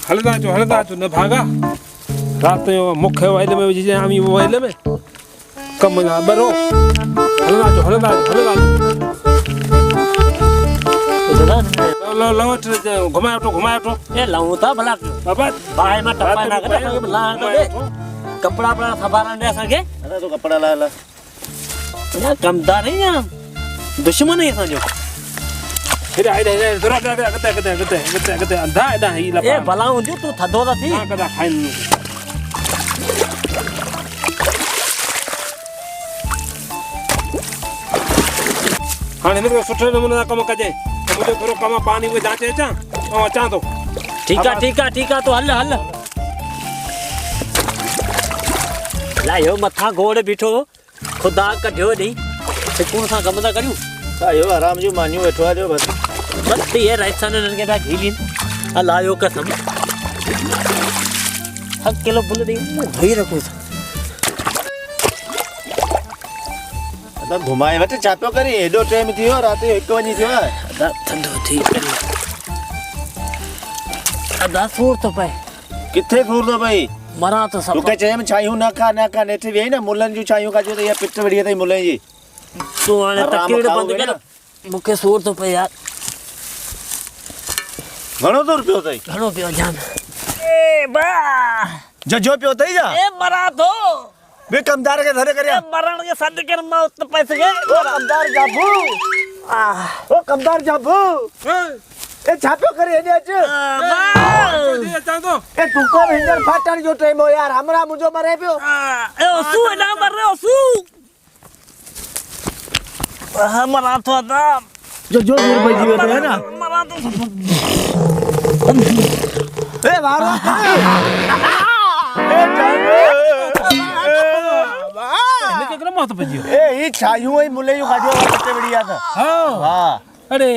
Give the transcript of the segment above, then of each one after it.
हलदा जो न भागा रात जो मुख्य वाइल में विझे आमी वाइल में कम ना बरो हलदा जो लो घुमायो तो ए लाऊं ता भला बाबा बाय में टप्पा ना करे ला दे कपड़ा पड़ा सबारन दे सके अरे तो कपड़ा ला ला या कमदार है या दुश्मन है समझो फिर आई दे जरा कते अंधा ही ला ए भला हूं तू थदो ता थी हां कदा खाइन हां ने को सुठे नमूने कम कजे मुझे करो कम पानी में जांचे अचा ओ अचा तो ठीक है तो हल लायो मथा गोड़ बिठो खुदा कढियो नी सुकून सा कम ता करियो आयो आराम जो मानियो बैठो आ जो बस ये राजस्थान नन के बैठ हीलिन लायो कसम हक किलो बुल दी धोई रखो अदा घुमाए वटे चाप्यो करी एडो टाइम थियो रात 1 बजे थियो अदा ठंडो थी अदा सूर तो पे किथे फूर दो भाई मरा तो सब तू के चेम चाहू ना खा नेठे वे ना मुलन जो चाहू का जो तो ये पिट बढ़िया तई मुलन जी तू आने तकेड़ बंद कर मुके सूर तो पे यार घणो तो रुपयो तई घणो पियो जान ए बा जो पियो तई जा ए मरा तो बे कमदार के धरे करे मरण के सद कर मौत पैसे के ओ कमदार जाबू ओ कमदार जाबू ए छापो करे ने अच अचा तो ए तू को हिंदर फाटण जो टाइम हो यार हमरा मुजो मरे पियो ए ओसू ना मर रे ओसू मरा तो था जो दूर भाई जीवे है ना मरा तो ए मारो ए जानो ने के मौत पजियो ए ई छायू ही मुले यू गाडियो कितने बढ़िया था हां हां अरे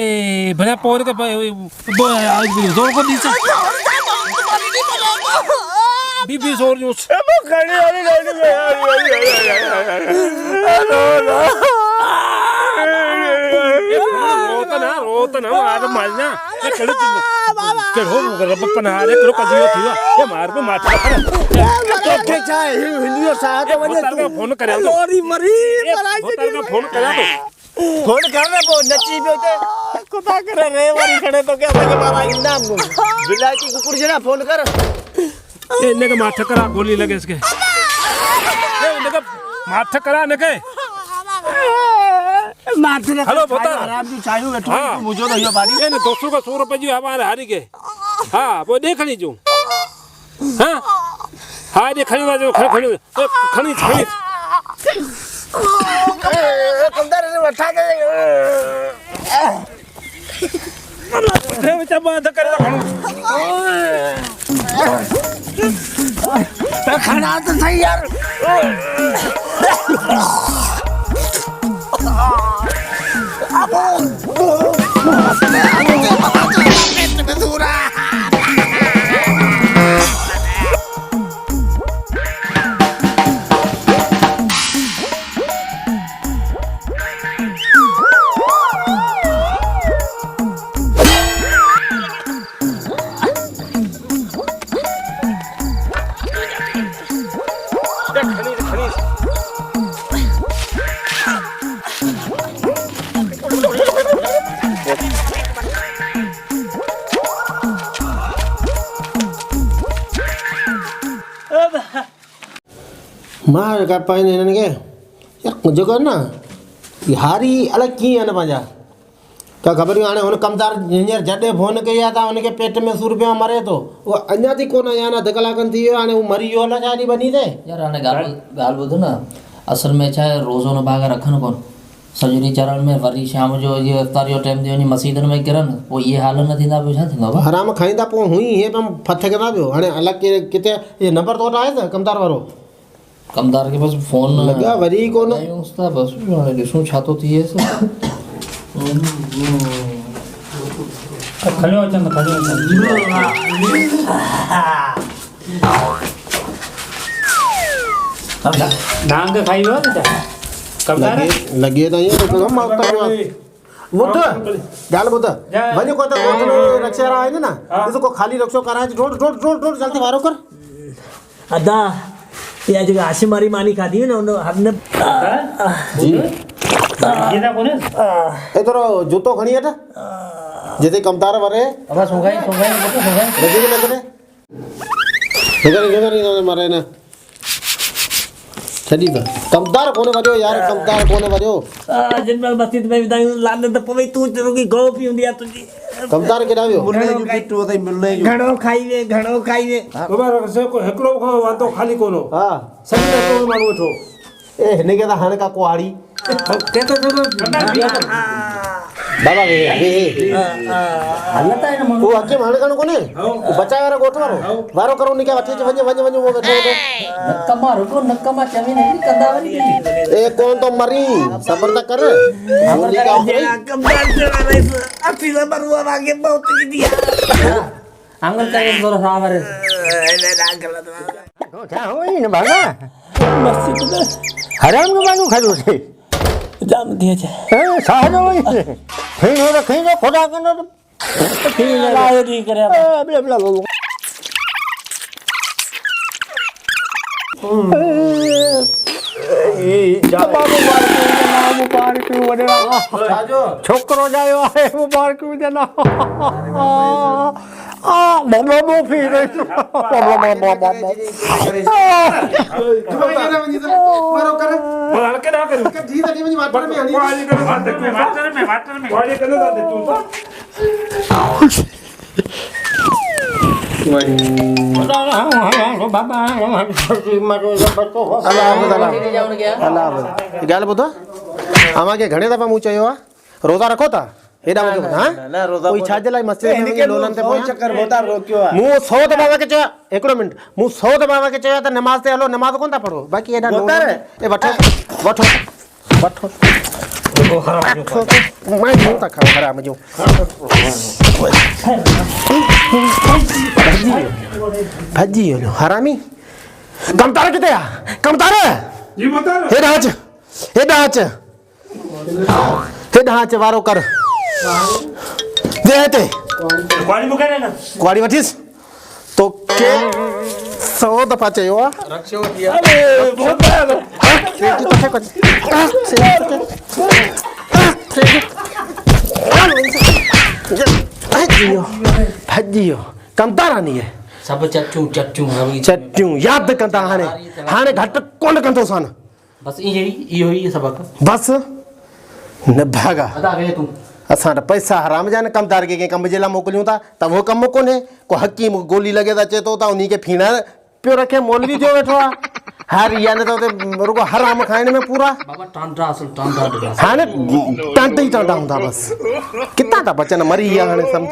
भले पोर के जोर को दी बीबी जोर जो वो खड़ी वाली गाड़ी में रोता ना आज मारना ये खड़ी के हो रब पनारे करो कजियो थियो ये मार पे मार तो के चाहे हिंदियो साथ वने तू फोन करे तो लोरी मरी होटल का फोन करे तो फोन करना वो नची पे कुत्ता करे रे वाली खड़े तो क्या लगे मारा इनाम को बिलाती कुकुर जरा फोन कर इन्ने के माथा करा गोली लगे इसके इन्ने का माथा करा ने के मारते हेलो बोता आराम से चाहू बैठो मुझे तो यो बारी ने 200 का 100 रुपए जी हमारे हारी के हां वो देखणी जो हां हां देखणी जो खड़ी कमदार ने उठा के रे बच्चा बात करे तो खाना तो सही यार मार का पाइन हिनन के यार जगह ना हारी अलग की है ना पंजा क्या खबर आने उन कमदार इंजीनियर जडे फोन कया था उनके पेट में 100 रुपया मरे तो वो अन्या थी कोना याना धकलाकन थी आने वो मरी होला जानी बनी थे यार आने गाल बुध ना असल में चाहे रोज़ो न भागा रखन कोन सजनी चरण में वरी शाम जो ये इफ्तार जो टाइम दियो नी मस्जिदन में गिरन वो ये हाल न थींदा छा थींदो हराम खाइंदा पो हुई हे पम फथ के ना बियो हाने अलग के किते ये नंबर तो आए था कमदार वारो कमदार के पास फोन लगा वरी कोन उसता बस ॾिसूं छा तो थिए खड़ो अचन डांग खाई हो बेटा कमदार लगे तो ये तो हम मारता है ॿुध ॻाल्हि ॿुध वञ को त ॻोठ में रक्षा वारा आहिनि न ॾिस को ख़ाली रक्षो कराए ढोड़ ढोड़ ढोड़ ढोड़ जल्दी वारो कर अदा ये जो आशिम वारी मानी खाधी है ना उन हमने जी ये ना कोने एतरो जूतो खणी अठ जेते कमदार वरे अब सुगाई रजी के लगने जगह मारे ना छड़ी तो कमदार कोने वरियो यार कमदार कोने वरियो जिन में मस्जिद में विदाई लाने तो पवे तू रुकी गो पी हुंदी आ तुजी कमदार केड़ा वियो मुल्ले जो पिटो तई मिलने जो घणो खाई वे बाबा से को हिकड़ो खाओ वातो खाली कोनो हां सभी को माण्हू वेठो ए हिने के ता हाणे का कुआड़ी केतो बाबा वे हलता है ना वो अके माने कनो कोने बचाए वाला गोठ वारो वारो करो निके वठी वञ वो बैठो नक्का मारो को नक्का मा चवी नहीं कंदा वाली ए कौन तो मरी सबर तक कर हमर का कमदार चला रही अभी से बरुआ आगे बहुत की दिया अंगल का एक दो सावर क्या होई न भागा मस्जिद में हराम नु मानु खादो छे जाम दिया छे ए साहब होई खीनो रखी जो खुदा कनो खीनो लायो दी करे बले बले छोकरो जायो आहे मुबारक देना बबो फिर वारो कर बोल के ना कर जी तनी मुझे वाटर में हनी वाली कर वाटर में वाली कर ना दे तू ॻाल्हि ॿुधो अमांखे घणे दफ़ा मूं चयो आहे रोज़ा रखो था हेॾा मूंखे ॿुधायो कोई छाजे लाइ मस्जिद में वञी लोलनि ते मूं 100 दफ़ा के चयो हिकिड़ो मिंट मूं 100 दफ़ा के चयो त नमाज़ ते हलो नमाज़ कोन था पढ़ो बाक़ी हेॾा ए वठो वठो वठो मैं मुंह था खाओ हराम जो भजी वियो हरामी कमतार किथे आहे कमतार जी बता हेॾा अच वारो कर दे हिते वाली मुके ना कुआड़ी वठीस तो के 100 दफ़ा चयो आहे अरे बहुत भजी वियो कमतार आनी है सब चच्चू चटियूं यादि कंदा हाणे घटि कोन कंदो सन बस इहो ही सबक बस न भागा अदा वे तू असां त पैसा हराम जा न कमदार खे कंहिं कम जे लाइ मोकिलियूं था त उहो कमु कोन्हे को हकीम गोली लॻे त अचे थो त उन खे फीणा पियो रखे मौलवी थियो वेठो आहे हर या न त उते रुगो हराम खाइण में पूरा बाबा टांडा असल टांडा हाणे टांटा ई टांटा हूंदा बसि किथां था बचनि मरी विया हाणे सम्झ